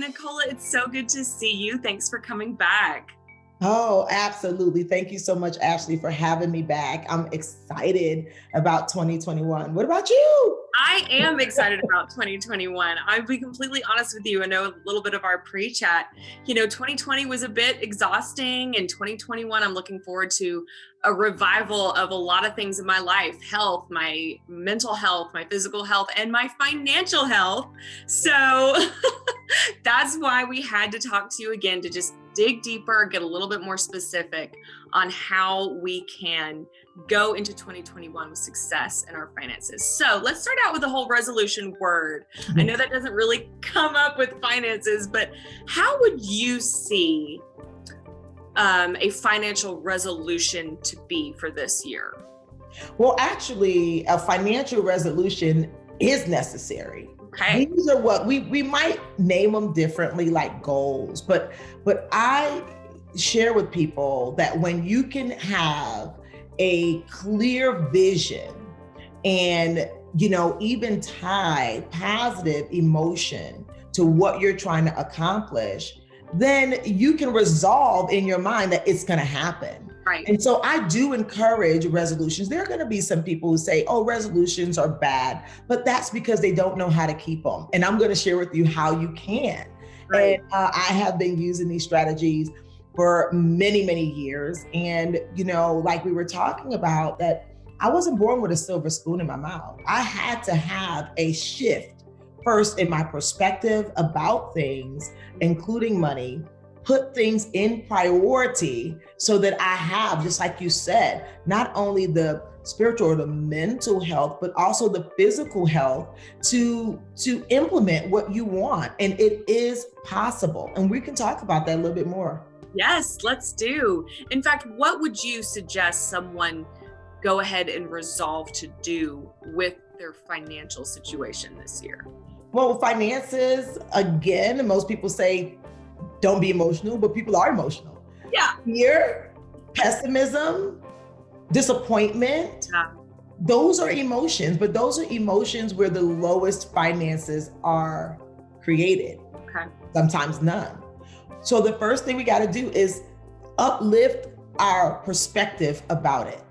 Nicola, it's so good to see you. Thanks for coming back. Oh, absolutely. Thank you so much, Ashley, for having me back. I'm excited about 2021. What about you? I am excited about 2021. I'll be completely honest with you. I know a little bit of our pre-chat. 2020 was a bit exhausting, and 2021, I'm looking forward to a revival of a lot of things in my life: health, my mental health, my physical health, and my financial health. So that's why we had to talk to you again, to just dig deeper, get a little bit more specific on how we can go into 2021 with success in our finances. So let's start out with the whole resolution word. I know that doesn't really come up with finances, but how would you see a financial resolution to be for this year? Well, actually, a financial resolution is necessary. Okay. These are what we might name them differently, like goals, but I share with people that when you can have a clear vision and, even tie positive emotion to what you're trying to accomplish, then you can resolve in your mind that it's going to happen. Right. And so I do encourage resolutions. There are going to be some people who say, oh, resolutions are bad, but that's because they don't know how to keep them. And I'm going to share with you how you can. Right. And I have been using these strategies for many, many years. And, like we were talking about, that I wasn't born with a silver spoon in my mouth. I had to have a shift first in my perspective about things, including money, put things in priority so that I have, just like you said, not only the spiritual or the mental health, but also the physical health to implement what you want. And it is possible. And we can talk about that a little bit more. Yes, let's do. In fact, what would you suggest someone go ahead and resolve to do with their financial situation this year? Well, finances, again, most people say, don't be emotional, but people are emotional. Yeah. Fear, pessimism, disappointment. Yeah. Those are emotions, but those are emotions where the lowest finances are created. Okay. Sometimes none. So the first thing we got to do is uplift our perspective about it.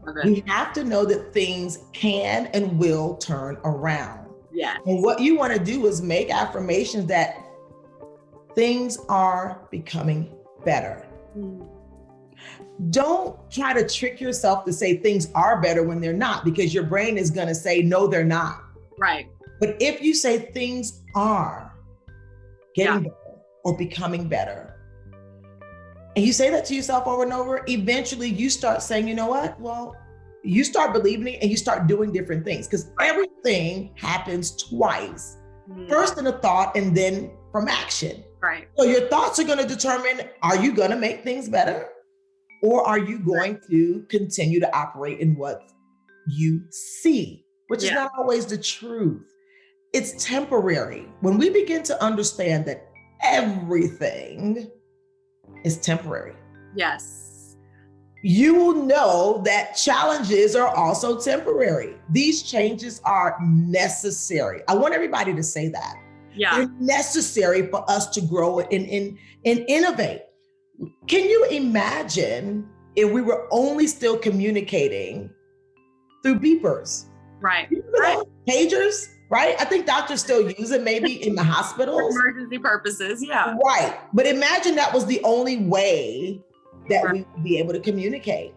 Okay. We have to know that things can and will turn around. Yeah. And what you want to do is make affirmations that things are becoming better. Don't try to trick yourself to say things are better when they're not, because your brain is going to say, no, they're not. Right. But if you say things are getting better or becoming better, and you say that to yourself over and over, eventually you start saying, you know what? Well, you start believing it and you start doing different things, because everything happens twice. First in a thought and then from action. Right. So your thoughts are going to determine, are you going to make things better? Or are you going to continue to operate in what you see, which is not always the truth. It's temporary. When we begin to understand that everything is temporary. Yes. You will know that challenges are also temporary. These changes are necessary. I want everybody to say that. Yeah. They're necessary for us to grow and innovate. Can you imagine if we were only still communicating through beepers? Right. Pagers, right? I think doctors still use it maybe in the hospitals. For emergency purposes, yeah. Right. But imagine that was the only way that we would be able to communicate.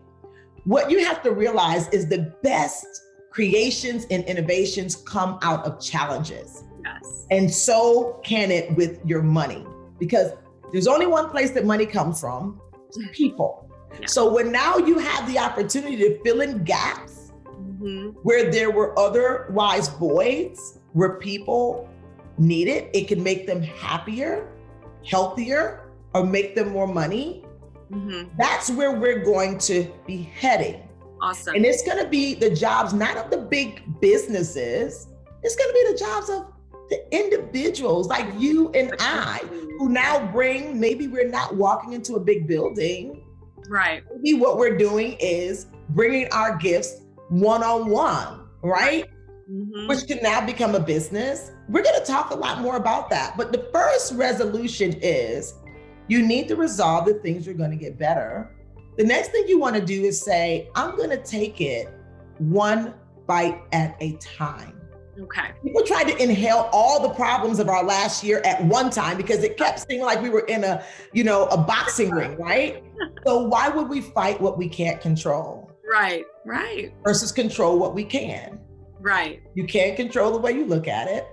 What you have to realize is the best creations and innovations come out of challenges. Yes. And so can it with your money, because there's only one place that money comes from, people. Yeah. So when now you have the opportunity to fill in gaps where there were otherwise voids, where people need it, it can make them happier, healthier, or make them more money. That's where we're going to be heading. Awesome. And it's going to be the jobs, not of the big businesses. It's going to be the jobs of the individuals like you and I, who now bring, maybe we're not walking into a big building. Right. Maybe what we're doing is bringing our gifts one-on-one, right? which can now become a business. We're going to talk a lot more about that. But the first resolution is you need to resolve the things you're going to get better. The next thing you want to do is say, I'm going to take it one bite at a time. Okay. People tried to inhale all the problems of our last year at one time because it kept seeming like we were in a boxing ring, right? So why would we fight what we can't control? Right. Versus control what we can. Right. You can't control the way you look at it.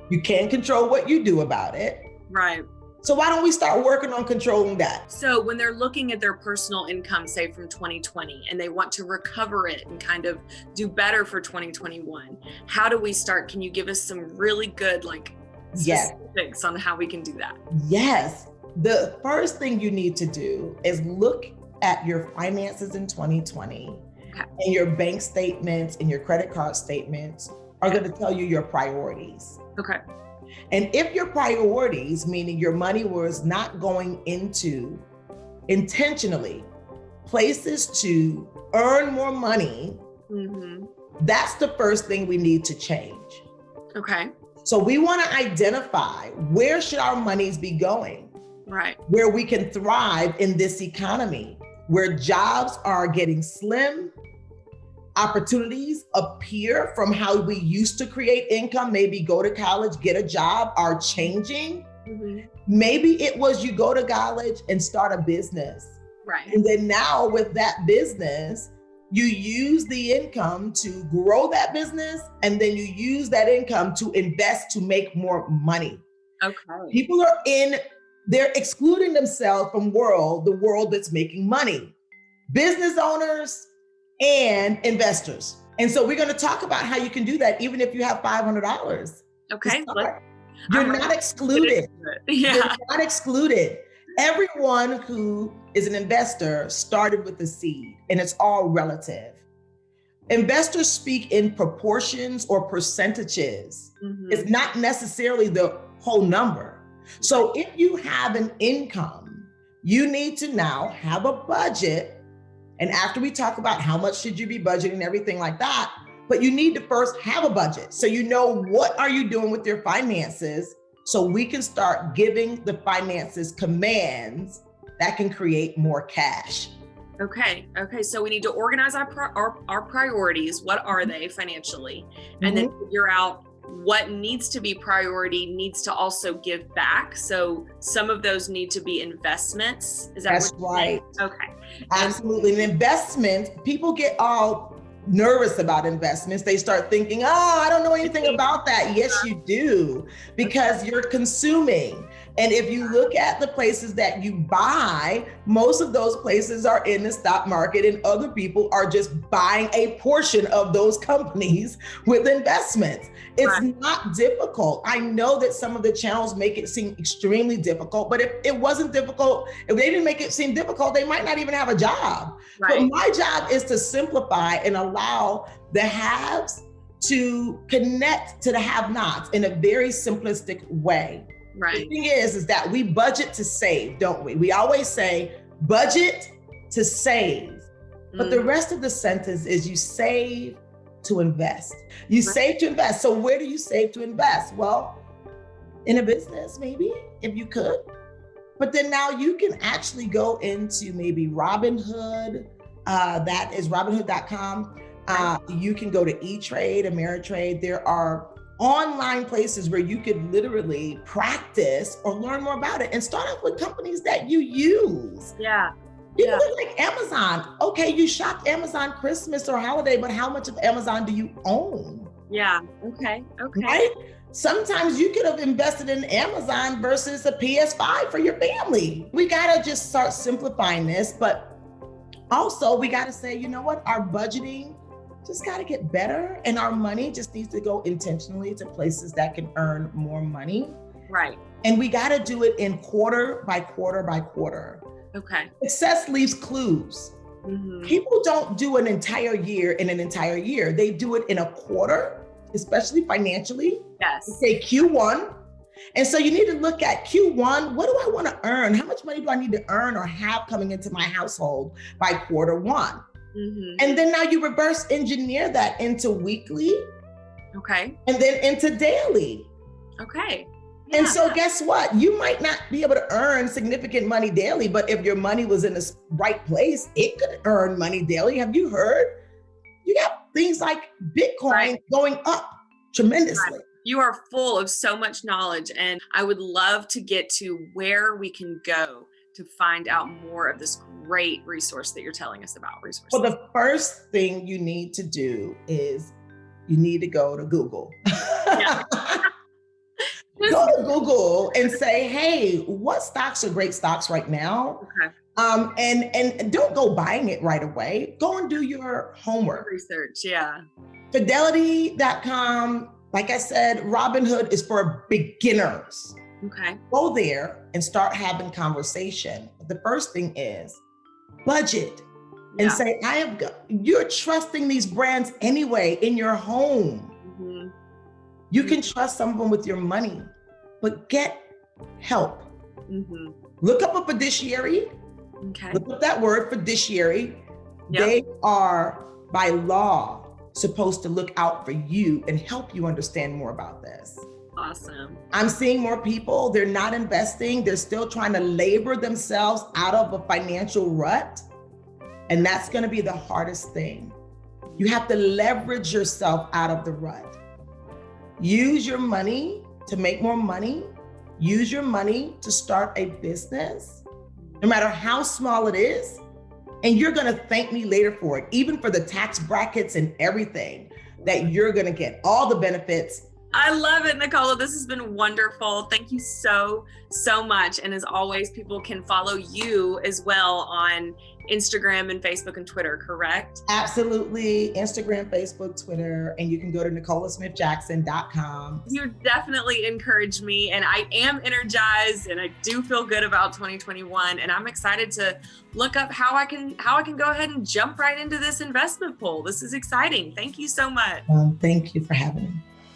You can't control what you do about it. Right. So why don't we start working on controlling that? So when they're looking at their personal income, say from 2020, and they want to recover it and kind of do better for 2021, how do we start? Can you give us some really good specifics on how we can do that? Yes. The first thing you need to do is look at your finances in 2020 and your bank statements and your credit card statements are going to tell you your priorities. Okay. And if your priorities, meaning your money was not going into intentionally places to earn more money, that's the first thing we need to change. Okay. So we want to identify where should our monies be going? Right. Where we can thrive in this economy, where jobs are getting slim, opportunities appear from how we used to create income, maybe go to college, get a job, are changing. Maybe it was you go to college and start a business. Right. And then now with that business, you use the income to grow that business, and then you use that income to invest to make more money. Okay. People they're excluding themselves from the world that's making money. Business owners and investors. And so we're going to talk about how you can do that even if you have $500. Okay. You're not excluded. Yeah. You're not excluded. Everyone who is an investor started with a seed, and it's all relative. Investors speak in proportions or percentages. It's not necessarily the whole number. So if you have an income, you need to now have a budget. And after we talk about how much should you be budgeting and everything like that, but you need to first have a budget. So you know what are you doing with your finances so we can start giving the finances commands that can create more cash. Okay. So we need to organize our priorities. What are they financially? And then figure out what needs to be priority needs to also give back. So some of those need to be investments. Is that That's right? Okay. Absolutely. And investment, people get all nervous about investments. They start thinking, I don't know anything about that. Yes, you do, because you're consuming. And if you look at the places that you buy, most of those places are in the stock market, and other people are just buying a portion of those companies with investments. It's not difficult. I know that some of the channels make it seem extremely difficult, but if it wasn't difficult, if they didn't make it seem difficult, they might not even have a job. But my job is to simplify and allow the haves to connect to the have-nots in a very simplistic way. Right. The thing is that we budget to save, don't we? We always say budget to save, but the rest of the sentence is you save to invest. You save to invest. So where do you save to invest? Well, in a business, maybe, if you could. But then now you can actually go into maybe Robinhood. That is Robinhood.com. You can go to E-Trade, Ameritrade. There are online places where you could literally practice or learn more about it and start off with companies that you use. Yeah. People are like Amazon. Okay, you shopped Amazon Christmas or holiday, but how much of Amazon do you own? Yeah. Okay. Right? Sometimes you could have invested in Amazon versus a PS5 for your family. We got to just start simplifying this, but also we got to say, you know what? Our budgeting just got to get better, and our money just needs to go intentionally to places that can earn more money. Right. And we got to do it in quarter by quarter by quarter. Okay. Success leaves clues. People don't do an entire year in an entire year. They do it in a quarter, especially financially. Yes. Say Q1. And so you need to look at Q1. What do I want to earn? How much money do I need to earn or have coming into my household by quarter one? And then now you reverse engineer that into weekly, Okay. and then into daily. Okay. And Yeah. so guess what? You might not be able to earn significant money daily, but if your money was in the right place, it could earn money daily. Have you heard? You got things like Bitcoin going up tremendously. Right. You are full of so much knowledge, and I would love to get to where we can go to find out more of this great resource that you're telling us about. Resources. Well, the first thing you need to do is you need to go to Google. Yeah. Go to Google and say, hey, what stocks are great stocks right now? Okay. And don't go buying it right away. Go and do your homework. Research, yeah. Fidelity.com, like I said, Robinhood is for beginners. Okay. Go there and start having conversation. The first thing is budget and say, you're trusting these brands anyway in your home. Mm-hmm. You can trust someone with your money, but get help. Mm-hmm. Look up a fiduciary. Okay. Look up that word, fiduciary. Yep. They are by law supposed to look out for you and help you understand more about this. Awesome. I'm seeing more people, they're not investing. They're still trying to labor themselves out of a financial rut. And that's going to be the hardest thing. You have to leverage yourself out of the rut. Use your money to make more money. Use your money to start a business, no matter how small it is. And you're going to thank me later for it, even for the tax brackets and everything that you're going to get, all the benefits. I love it, Nicola. This has been wonderful. Thank you so much. And as always, people can follow you as well on Instagram and Facebook and Twitter, correct? Absolutely. Instagram, Facebook, Twitter, and you can go to NicolaSmithJackson.com. You definitely encouraged me, and I am energized, and I do feel good about 2021. And I'm excited to look up how I can go ahead and jump right into this investment pool. This is exciting. Thank you so much. Thank you for having me.